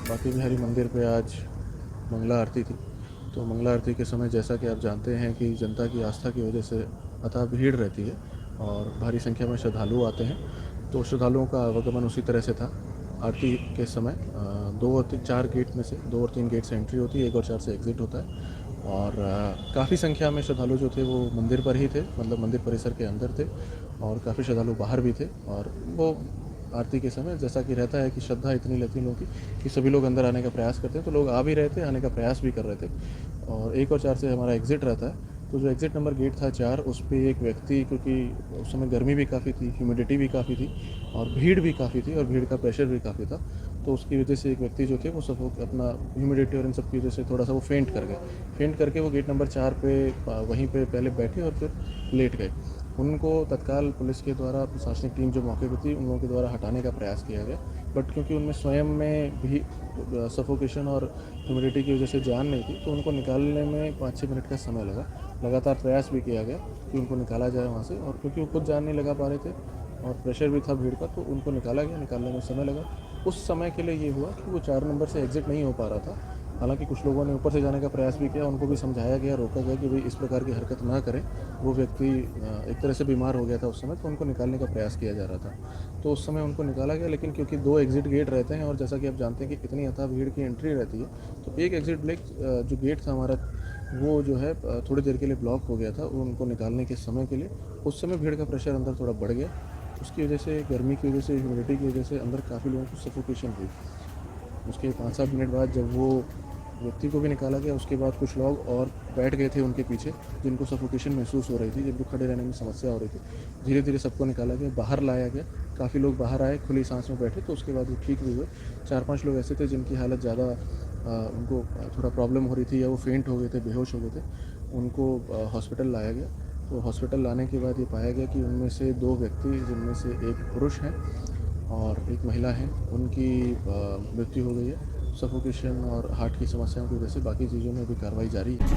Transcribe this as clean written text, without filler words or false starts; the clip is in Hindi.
बांके बिहारी मंदिर पे आज मंगला आरती थी। तो मंगला आरती के समय जैसा कि आप जानते हैं कि जनता की आस्था की वजह से अथाह भीड़ रहती है और भारी संख्या में श्रद्धालु आते हैं। तो श्रद्धालुओं का आवागमन उसी तरह से था। आरती के समय 2 और 4 गेट में से 2 और 3 गेट से एंट्री होती है, 1 और 4 से एग्ज़िट होता है। और काफ़ी संख्या में श्रद्धालु जो थे वो मंदिर पर ही थे, मतलब मंदिर परिसर के अंदर थे, और काफ़ी श्रद्धालु बाहर भी थे। और वो आरती के समय जैसा कि रहता है कि श्रद्धा इतनी रहती है लोगों की कि सभी लोग अंदर आने का प्रयास करते हैं, तो लोग आ भी रहे थे, आने का प्रयास भी कर रहे थे। और 1 और 4 से हमारा एग्ज़िट रहता है। तो जो एग्ज़िट नंबर गेट था 4, उस पे एक व्यक्ति, क्योंकि उस समय गर्मी भी काफ़ी थी, ह्यूमिडिटी भी काफ़ी थी और भीड़ भी काफ़ी थी और भीड़ का प्रेशर भी काफ़ी था, तो उसकी वजह से एक व्यक्ति जो थे वो सब अपना ह्यूमिडिटी और इन सब की वजह से थोड़ा सा वो फेंट कर गए। फेंट करके वो गेट नंबर 4 पे वहीं पे पहले बैठे और फिर लेट गए। उनको तत्काल पुलिस के द्वारा, प्रशासनिक टीम जो मौके पर थी, उन लोगों के द्वारा हटाने का प्रयास किया गया। बट क्योंकि उनमें स्वयं में भी सफोकेशन और ह्यूमिडिटी की वजह से जान नहीं थी, तो उनको निकालने में 5-6 मिनट का समय लगा। लगातार प्रयास भी किया गया कि उनको निकाला जाए वहाँ से, और क्योंकि वो खुद जान नहीं लगा पा रहे थे और प्रेशर भी था भीड़ का, तो उनको निकाला गया। निकालने में समय लगा। उस समय के लिए ये हुआ कि वो 4 नंबर से एग्ज़िट नहीं हो पा रहा था। हालांकि कुछ लोगों ने ऊपर से जाने का प्रयास भी किया, उनको भी समझाया गया, रोका गया कि भाई इस प्रकार की हरकत ना करें। वो व्यक्ति एक तरह से बीमार हो गया था उस समय, तो उनको निकालने का प्रयास किया जा रहा था। तो उस समय उनको निकाला गया, लेकिन क्योंकि 2 एग्ज़िट गेट रहते हैं और जैसा कि आप जानते हैं कि इतनी अथाह भीड़ की एंट्री रहती है, तो एक एग्ज़िट जो गेट था हमारा, वो जो है थोड़ी देर के लिए ब्लॉक हो गया था। उनको निकालने के समय के लिए उस समय भीड़ का प्रेशर अंदर थोड़ा बढ़ गया। उसकी वजह से, गर्मी की वजह से, ह्यूमिडिटी की वजह से अंदर काफ़ी लोगों को सफोकेशन हुई। उसके 5-7 मिनट बाद जब वो व्यक्ति को भी निकाला गया, उसके बाद कुछ लोग और बैठ गए थे उनके पीछे, जिनको सफोकेशन महसूस हो रही थी, जिनको खड़े रहने में समस्या हो रही थी। धीरे धीरे सबको निकाला गया, बाहर लाया गया। काफ़ी लोग बाहर आए, खुली सांस में बैठे, तो उसके बाद वो ठीक भी हुए। 4-5 लोग ऐसे थे जिनकी हालत ज़्यादा, उनको थोड़ा प्रॉब्लम हो रही थी, या वो फेंट हो गए थे, बेहोश हो गए थे। उनको हॉस्पिटल लाया गया। तो हॉस्पिटल लाने के बाद ये पाया गया कि उनमें से 2 व्यक्ति, जिनमें से एक पुरुष हैं और एक महिला है, उनकी मृत्यु हो गई है सफोकेशन और हार्ट की समस्याओं की वजह से। बाकी चीज़ों में भी कार्रवाई जारी है।